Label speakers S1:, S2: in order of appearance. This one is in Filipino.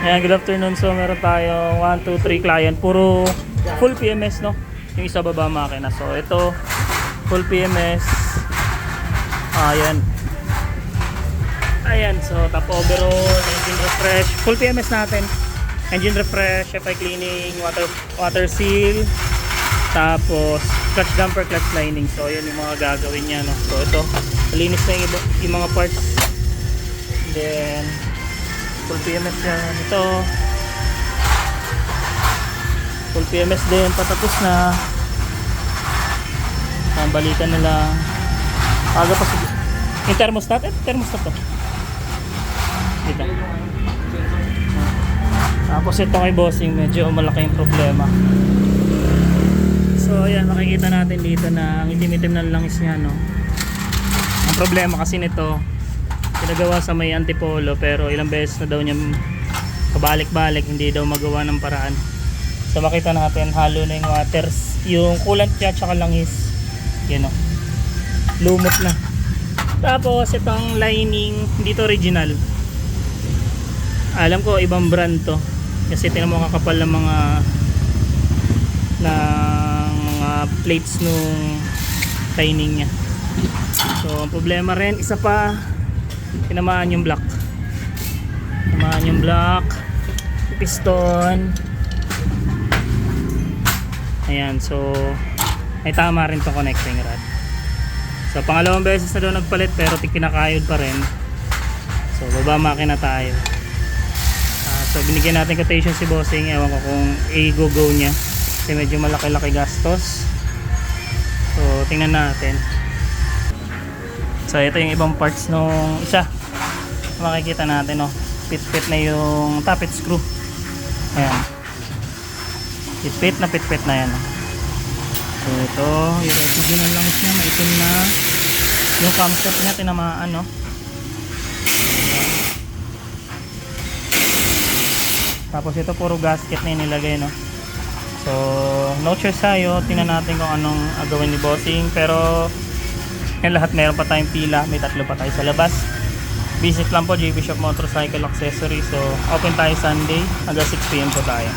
S1: Ayan, good afternoon. So meron tayong 1, 2, 3 client. Puro full PMS, no? Yung isa baba makina. So ito, full PMS. Ayan. Ayan, so top overall, engine refresh. Full PMS natin. Engine refresh, FI cleaning, water seal. Tapos clutch damper, clutch lining. So yun yung mga gagawin niya, no? So ito, malinis na yung mga parts. And then full PMS yan. Ito full PMS din, patapos na. Balikan na lang. Aga pa yung thermostat. Thermostat to dito. Tapos ito kay bossing, medyo malaki yung problema. So ayan, makikita natin dito na ang itim-itim ng langis niya, no? Ang problema kasi nito, pinagawa sa may antipolo, pero ilang beses na daw niya pabalik-balik, hindi daw magawa ng paraan. So makita natin, halo na yung waters, yung coolant niya tsaka langis. Yan, no? Lumot na. Tapos itong lining, hindi to original. Alam ko ibang brand to, kasi tinan mo kakapal ng mga plates nung lining niya. So ang problema rin, isa pa, tinamaan yung block. Tinamaan yung block, piston. Ayan, so may tama rin to connecting rod. So pangalawang beses na daw nagpalit, pero kinakayod pa rin. So baba makina tayo. So binigyan natin quotation si bossing. Ewan ko kung i-go niya, kasi medyo malaki-laki gastos. So tingnan natin. So ito yung ibang parts nung isa. Makikita natin, no? Pit-pit na yung tappet screw. Ayan. Pit-pit na yan. So ito, yung original langis niya, maitim na. Yung camshaft niya tinamaan, no? Tapos ito puro gasket na inilagay, no? So no choice tayo, tingnan natin kung anong gawin ni bossing. Pero yung lahat meron pa tayong pila, may tatlo pa tayo sa labas. Visit lang po JB Shop Motorcycle Accessories. So open tayo Sunday hanggang 6 PM po tayo.